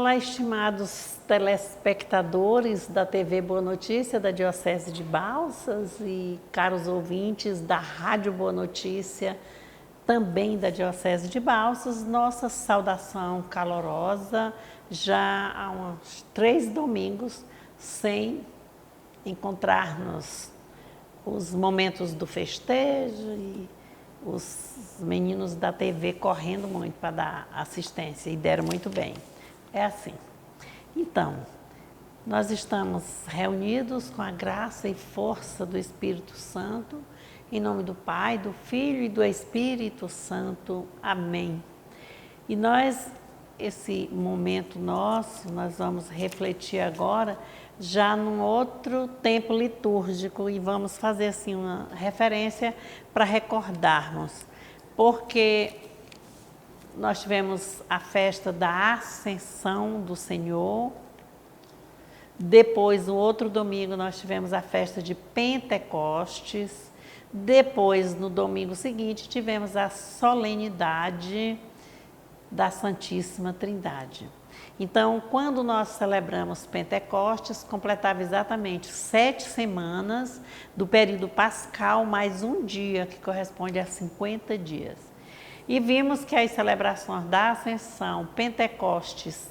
Olá, estimados telespectadores da TV Boa Notícia da Diocese de Balsas e caros ouvintes da Rádio Boa Notícia, também da Diocese de Balsas, nossa saudação calorosa, já há uns 3 domingos sem encontrar-nos, os momentos do festejo e os meninos da TV correndo muito para dar assistência e deram muito bem. É assim. Então, nós estamos reunidos com a graça e força do Espírito Santo, em nome do Pai, do Filho e do Espírito Santo. Amém. E nós, esse momento nosso, nós vamos refletir agora já num outro tempo litúrgico e vamos fazer assim uma referência para recordarmos, porque nós tivemos a festa da Ascensão do Senhor, depois no outro domingo nós tivemos a festa de Pentecostes, depois no domingo seguinte tivemos a solenidade da Santíssima Trindade. Então, quando nós celebramos Pentecostes, completava exatamente 7 semanas do período pascal, mais um dia, que corresponde a 50 dias. E vimos que as celebrações da Ascensão, Pentecostes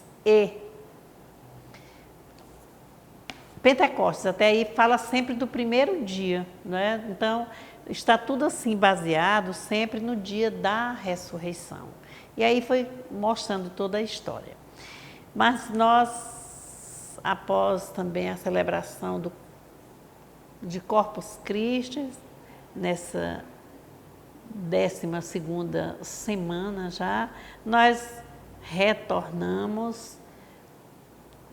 até aí fala sempre do primeiro dia, né? Então, está tudo assim baseado sempre no dia da ressurreição. E aí foi mostrando toda a história. Mas nós, após também a celebração de Corpus Christi, nessa 12ª semana já, nós retornamos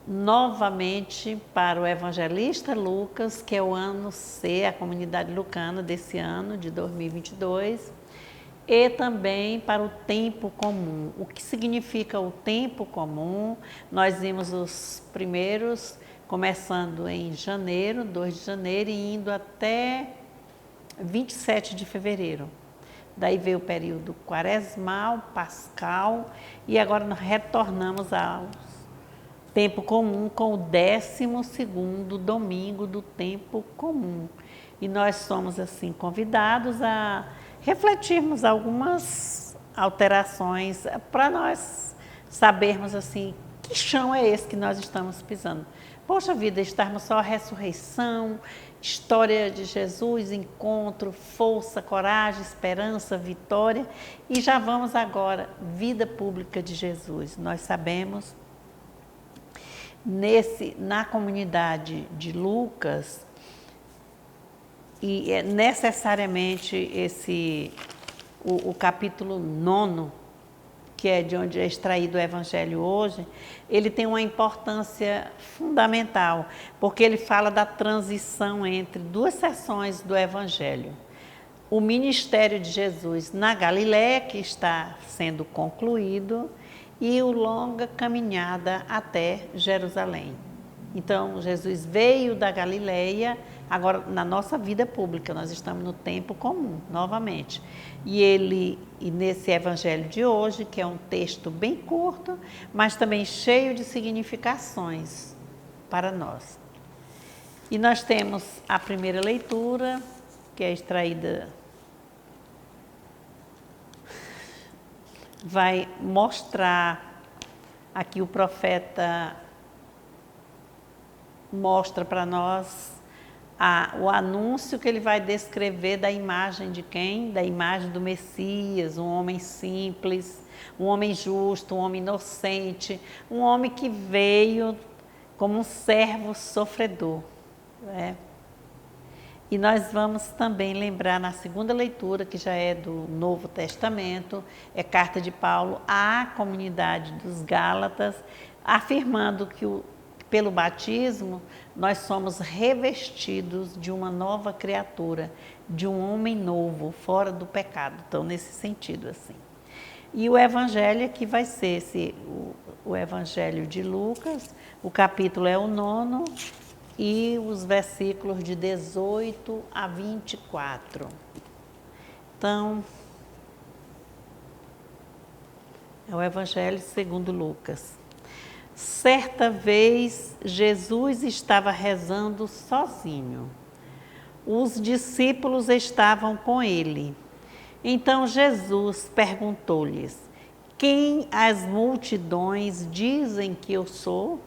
novamente para o evangelista Lucas, que é o ano C, a comunidade lucana desse ano, de 2022, e também para o tempo comum. O que significa o tempo comum? Nós vimos os primeiros, começando em janeiro, 2 de janeiro, e indo até 27 de fevereiro. Daí veio o período quaresmal, pascal, e agora nós retornamos ao tempo comum com o 12º domingo do tempo comum. E nós somos assim convidados a refletirmos algumas alterações para nós sabermos assim, que chão é esse que nós estamos pisando. Poxa vida, estarmos só a ressurreição, história de Jesus, encontro, força, coragem, esperança, vitória. E já vamos agora, vida pública de Jesus. Nós sabemos, na comunidade de Lucas, e é necessariamente o capítulo 9, que é de onde é extraído o Evangelho hoje, ele tem uma importância fundamental, porque ele fala da transição entre 2 seções do Evangelho. O ministério de Jesus na Galiléia, que está sendo concluído, e a longa caminhada até Jerusalém. Então, Jesus veio da Galiléia, agora na nossa vida pública, nós estamos no tempo comum, novamente. E nesse evangelho de hoje, que é um texto bem curto, mas também cheio de significações para nós. E nós temos a primeira leitura, que é extraída, vai mostrar, aqui o profeta mostra para nós o anúncio que ele vai descrever da imagem de quem? Da imagem do Messias, um homem simples, um homem justo, um homem inocente, um homem que veio como um servo sofredor, né? E nós vamos também lembrar na segunda leitura, que já é do Novo Testamento, é carta de Paulo à comunidade dos Gálatas, afirmando que pelo batismo nós somos revestidos de uma nova criatura, de um homem novo, fora do pecado. Então, nesse sentido, assim. E o evangelho aqui vai ser o evangelho de Lucas, o capítulo é o 9, e os versículos de 18 a 24. Então, é o Evangelho segundo Lucas. Certa vez, Jesus estava rezando sozinho. Os discípulos estavam com ele. Então Jesus perguntou-lhes: quem as multidões dizem que eu sou?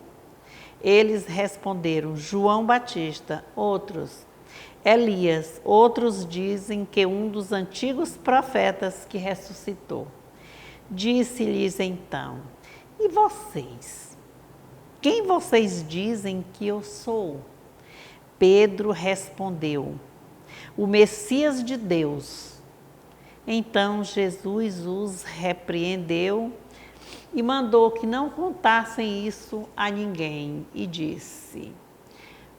Eles responderam: João Batista. Outros: Elias. Outros dizem que um dos antigos profetas que ressuscitou. Disse-lhes então: e vocês? Quem vocês dizem que eu sou? Pedro respondeu: o Messias de Deus. Então Jesus os repreendeu e mandou que não contassem isso a ninguém e disse: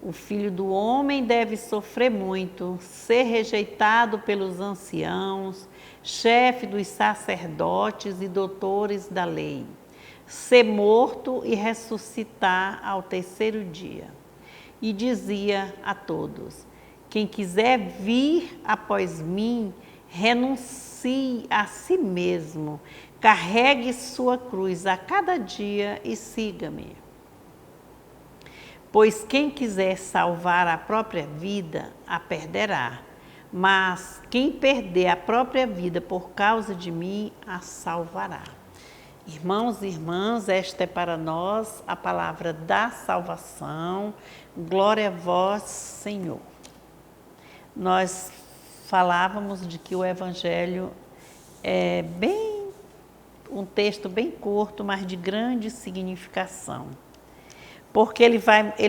o Filho do Homem deve sofrer muito, ser rejeitado pelos anciãos, chefe dos sacerdotes e doutores da lei, ser morto e ressuscitar ao terceiro dia. E dizia a todos: quem quiser vir após mim, renuncie a si mesmo, carregue sua cruz a cada dia e siga-me. Pois quem quiser salvar a própria vida, a perderá. Mas quem perder a própria vida por causa de mim, a salvará. Irmãos e irmãs, esta é para nós a palavra da salvação. Glória a vós, Senhor. Nós falávamos de que o Evangelho é um texto bem curto, mas de grande significação. Porque ele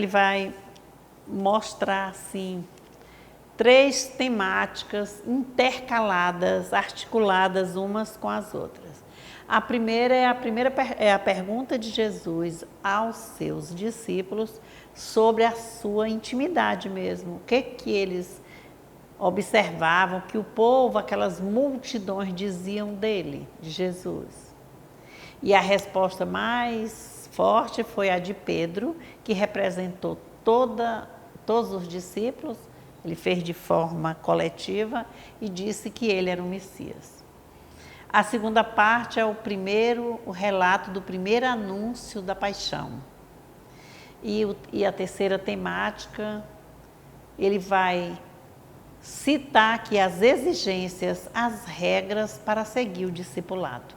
vai mostrar, assim, 3 temáticas intercaladas, articuladas umas com as outras. A primeira é a pergunta de Jesus aos seus discípulos sobre a sua intimidade mesmo. O que eles observavam, que o povo, aquelas multidões diziam dele, de Jesus. E a resposta mais forte foi a de Pedro, que representou todos os discípulos. Ele fez de forma coletiva e disse que ele era o Messias. A segunda parte é o relato do primeiro anúncio da paixão. E a terceira temática, ele vai citar aqui as exigências, as regras para seguir o discipulado.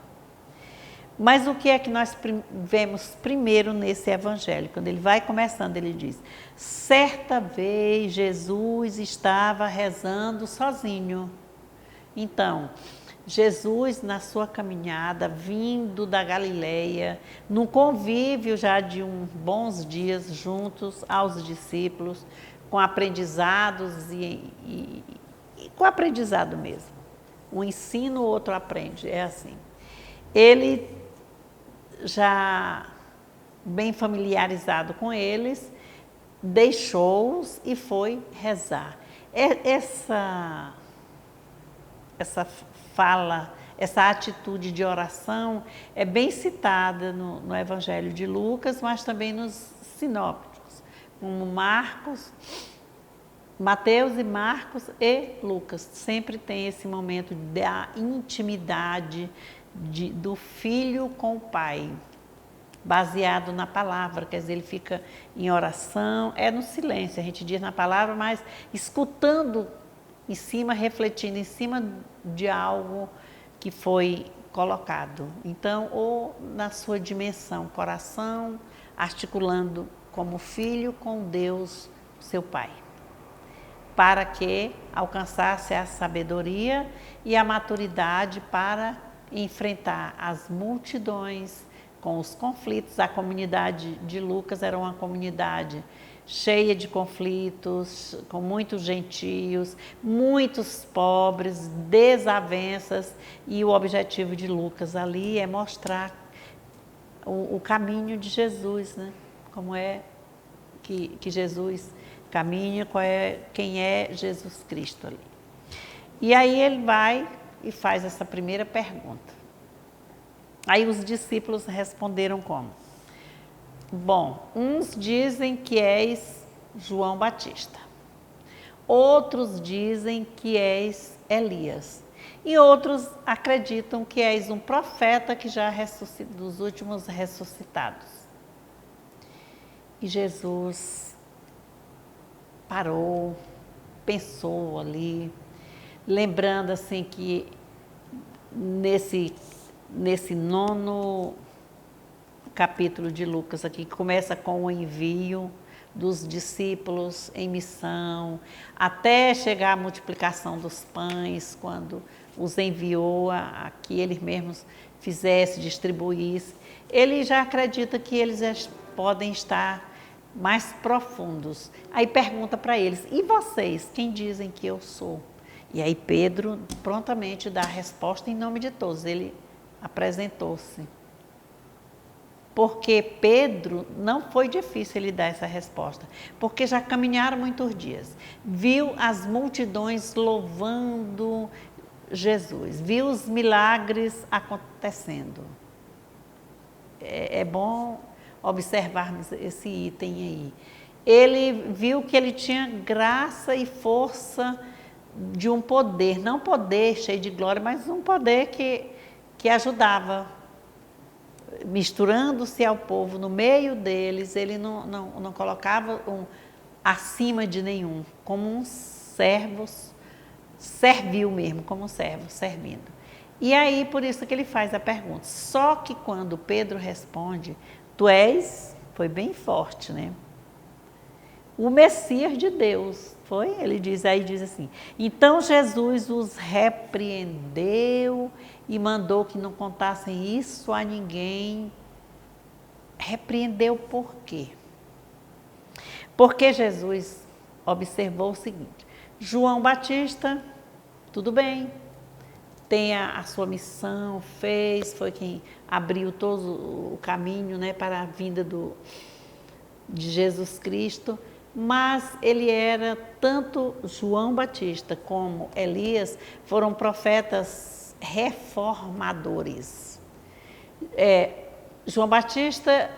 Mas o que é que nós vemos primeiro nesse evangelho? Quando ele vai começando, ele diz: certa vez Jesus estava rezando sozinho. Então, Jesus, na sua caminhada, vindo da Galileia, no convívio já de uns bons dias juntos aos discípulos, com aprendizados e com aprendizado mesmo. Um ensina, o outro aprende, é assim. Ele, já bem familiarizado com eles, deixou-os e foi rezar. Essa fala, essa atitude de oração é bem citada no Evangelho de Lucas, mas também nos sinópticos, como Mateus e Marcos e Lucas. Sempre tem esse momento da intimidade do filho com o pai, baseado na palavra, quer dizer, ele fica em oração, é no silêncio, a gente diz na palavra, mas escutando em cima, refletindo em cima de algo que foi colocado. Então, ou na sua dimensão, coração, articulando como filho com Deus, seu pai, para que alcançasse a sabedoria e a maturidade para enfrentar as multidões com os conflitos. A comunidade de Lucas era uma comunidade cheia de conflitos, com muitos gentios, muitos pobres, desavenças, e o objetivo de Lucas ali é mostrar o caminho de Jesus, né? Como é que Jesus caminha, quem é Jesus Cristo ali. E aí ele vai e faz essa primeira pergunta. Aí os discípulos responderam como? Bom, uns dizem que és João Batista, outros dizem que és Elias, e outros acreditam que és um profeta que já dos últimos ressuscitados. E Jesus parou, pensou ali, lembrando assim que nesse 9º capítulo de Lucas aqui, que começa com o envio dos discípulos em missão, até chegar à multiplicação dos pães, quando os enviou a que eles mesmos fizessem, distribuíssem. Ele já acredita que eles já podem estar mais profundos. Aí pergunta para eles, e vocês, quem dizem que eu sou? E aí Pedro prontamente dá a resposta em nome de todos, ele apresentou-se. Porque Pedro, não foi difícil ele dar essa resposta, porque já caminharam muitos dias. Viu as multidões louvando Jesus, viu os milagres acontecendo. É bom observarmos esse item aí. Ele viu que ele tinha graça e força de um poder, não poder cheio de glória, mas um poder que ajudava. Misturando-se ao povo, no meio deles, ele não colocava acima de nenhum, como um servo, serviu mesmo, como um servo, servindo. E aí, por isso que ele faz a pergunta. Só que quando Pedro responde, tu és, foi bem forte, né? O Messias de Deus, foi? Ele diz, aí diz assim, então Jesus os repreendeu e mandou que não contassem isso a ninguém. Repreendeu por quê? Porque Jesus observou o seguinte, João Batista, tudo bem, tem a sua missão, foi quem abriu todo o caminho, né, para a vinda de Jesus Cristo, mas ele era, tanto João Batista como Elias, foram profetas reformadores. João Batista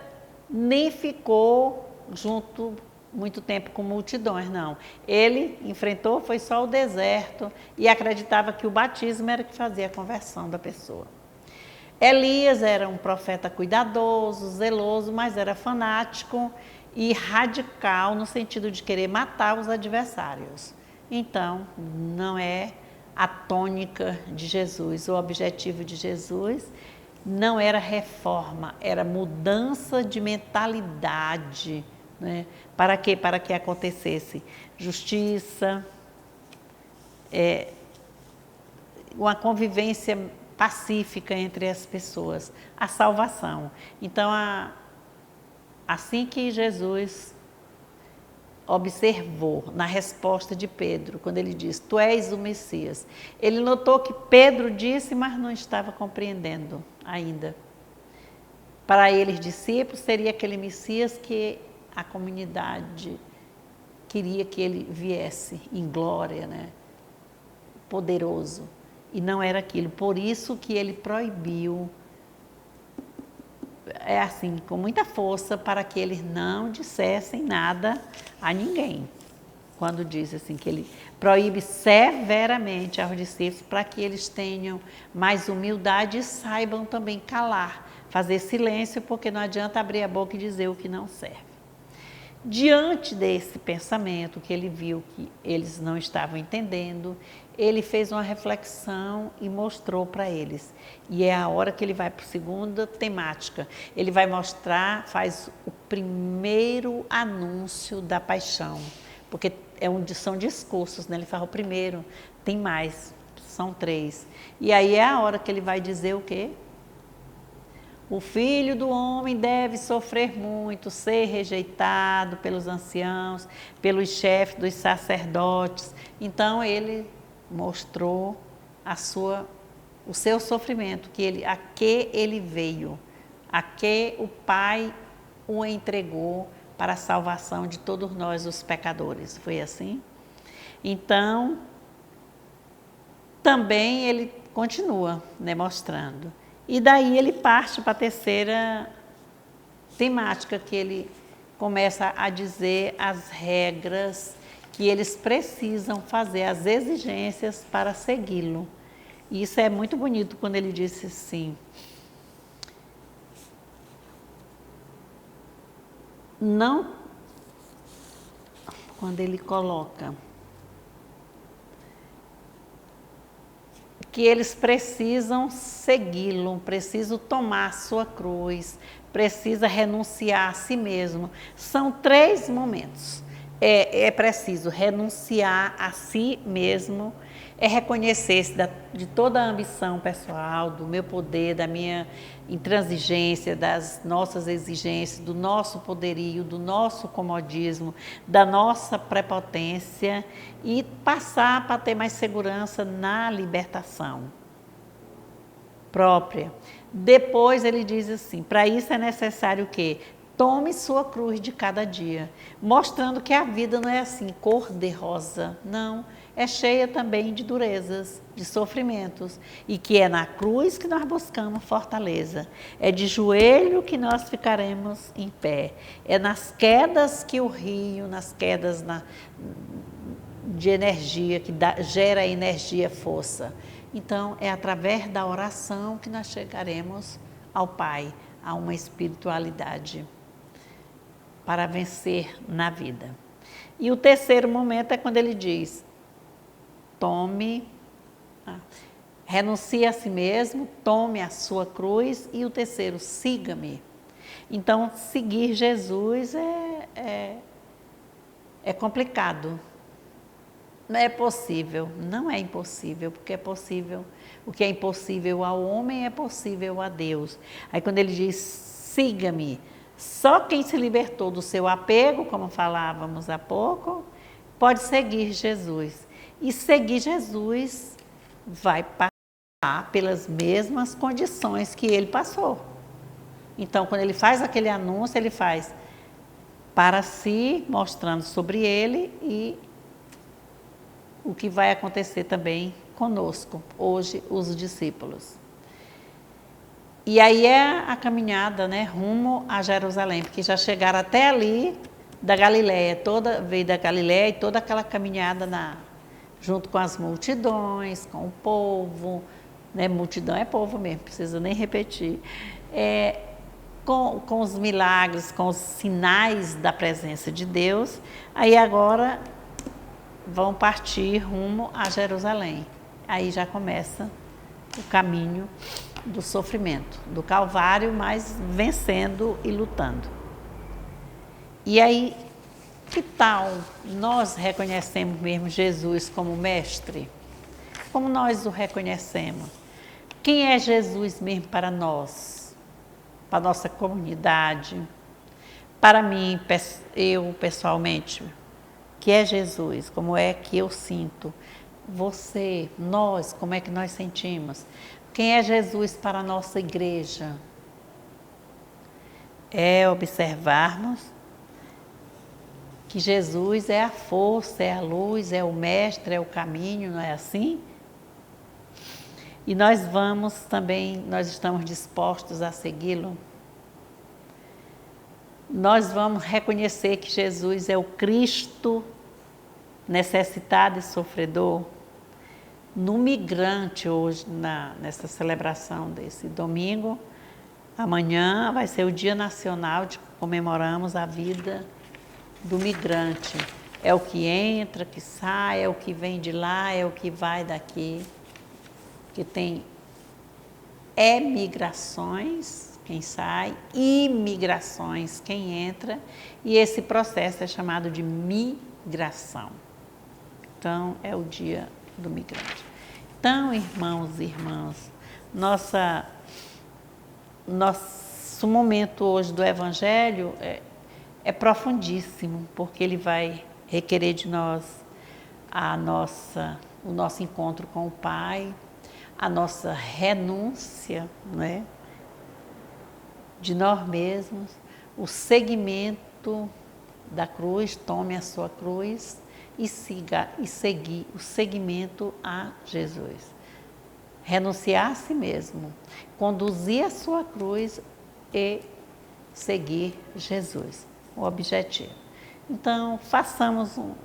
nem ficou junto muito tempo com multidões, não. Ele enfrentou, foi só o deserto e acreditava que o batismo era que fazia a conversão da pessoa. Elias era um profeta cuidadoso, zeloso, mas era fanático e radical no sentido de querer matar os adversários. Então, não é a tônica de Jesus, o objetivo de Jesus não era reforma, era mudança de mentalidade, né? Para quê? Para que acontecesse justiça, uma convivência pacífica entre as pessoas, a salvação. Então, assim que Jesus observou na resposta de Pedro, quando ele diz, tu és o Messias, ele notou que Pedro disse, mas não estava compreendendo ainda. Para eles, discípulos, seria aquele Messias que a comunidade queria que ele viesse em glória, né? Poderoso. E não era aquilo. Por isso que ele proibiu, assim, com muita força, para que eles não dissessem nada a ninguém. Quando diz assim, que ele proíbe severamente aos discípulos para que eles tenham mais humildade e saibam também calar, fazer silêncio, porque não adianta abrir a boca e dizer o que não serve. Diante desse pensamento, que ele viu que eles não estavam entendendo, ele fez uma reflexão e mostrou para eles. E é a hora que ele vai para a segunda temática. Ele vai mostrar, faz o primeiro anúncio da paixão, porque são discursos, né? Ele fala o primeiro, tem mais, são 3. E aí é a hora que ele vai dizer o quê? O Filho do Homem deve sofrer muito, ser rejeitado pelos anciãos, pelos chefes dos sacerdotes. Então, ele mostrou o seu sofrimento, a que ele veio, a que o Pai o entregou para a salvação de todos nós, os pecadores. Foi assim? Então, também ele continua, né, mostrando. E daí ele parte para a terceira temática, que ele começa a dizer as regras que eles precisam fazer, as exigências para segui-lo. E isso é muito bonito quando ele disse assim, não, quando ele coloca que eles precisam segui-lo, precisam tomar a sua cruz, precisa renunciar a si mesmo. São 3 momentos. É preciso renunciar a si mesmo, é reconhecer-se de toda a ambição pessoal, do meu poder, da minha intransigência, das nossas exigências, do nosso poderio, do nosso comodismo, da nossa prepotência e passar para ter mais segurança na libertação própria. Depois ele diz assim, para isso é necessário o quê? Tome sua cruz de cada dia, mostrando que a vida não é assim, cor-de-rosa, não. É cheia também de durezas, de sofrimentos, e que é na cruz que nós buscamos fortaleza. É de joelho que nós ficaremos em pé. É nas quedas que o rio, nas quedas de energia, que gera energia, força. Então, é através da oração que nós chegaremos ao Pai, a uma espiritualidade para vencer na vida. E o terceiro momento é quando ele diz, renuncie a si mesmo, tome a sua cruz, e o terceiro, siga-me. Então, seguir Jesus é complicado. Não é possível, não é impossível, porque é possível. O que é impossível ao homem é possível a Deus. Aí quando ele diz, siga-me, só quem se libertou do seu apego, como falávamos há pouco, pode seguir Jesus. E seguir Jesus vai passar pelas mesmas condições que ele passou. Então, quando ele faz aquele anúncio, ele faz para si, mostrando sobre ele e o que vai acontecer também conosco, hoje, os discípulos. E aí é a caminhada, né, rumo a Jerusalém, porque já chegaram até ali da Galileia, veio da Galileia e toda aquela caminhada junto com as multidões, com o povo, né, multidão é povo mesmo, precisa nem repetir, com os milagres, com os sinais da presença de Deus, aí agora vão partir rumo a Jerusalém. Aí já começa o caminho do sofrimento, do Calvário, mas vencendo e lutando. E aí, que tal nós reconhecemos mesmo Jesus como mestre? Como nós o reconhecemos? Quem é Jesus mesmo para nós? Para a nossa comunidade? Para mim, eu pessoalmente, que é Jesus, como é que eu sinto? Você, nós, como é que nós sentimos? Quem é Jesus para a nossa igreja? É observarmos que Jesus é a força, é a luz, é o mestre, é o caminho, não é assim? E nós nós estamos dispostos a segui-lo? Nós vamos reconhecer que Jesus é o Cristo necessitado e sofredor? No migrante hoje, nessa celebração desse domingo, amanhã vai ser o Dia Nacional de comemoramos a vida do migrante. É o que entra, que sai, é o que vem de lá, é o que vai daqui. Que tem migrações, quem sai, imigrações, quem entra, e esse processo é chamado de migração. Então, é o Dia do Migrante. Então, irmãos e irmãs, nosso momento hoje do Evangelho é profundíssimo, porque ele vai requerer de nós o nosso encontro com o Pai, a nossa renúncia, né, de nós mesmos, o seguimento da cruz, tome a sua cruz e seguir o seguimento a Jesus. Renunciar a si mesmo, conduzir a sua cruz e seguir Jesus, o objetivo. Então, façamos um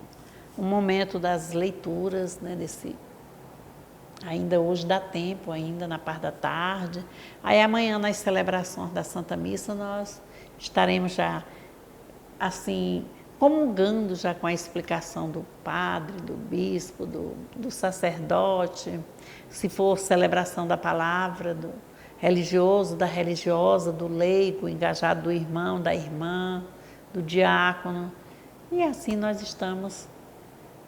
momento das leituras, né, ainda hoje dá tempo, ainda na parte da tarde. Aí amanhã, nas celebrações da Santa Missa, nós estaremos já assim, comungando já com a explicação do padre, do bispo, do sacerdote, se for celebração da palavra, do religioso, da religiosa, do leigo, engajado do irmão, da irmã, do diácono. E assim nós estamos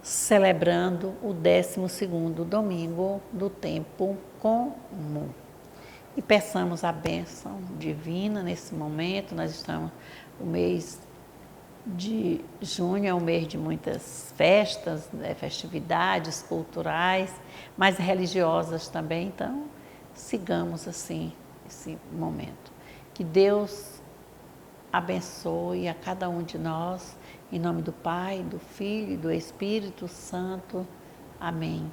celebrando o 12º domingo do tempo comum. E peçamos a bênção divina nesse momento. Nós estamos, o mês de junho é um mês de muitas festas, né, festividades culturais, mas religiosas também, então sigamos assim esse momento. Que Deus abençoe a cada um de nós, em nome do Pai, do Filho e do Espírito Santo. Amém.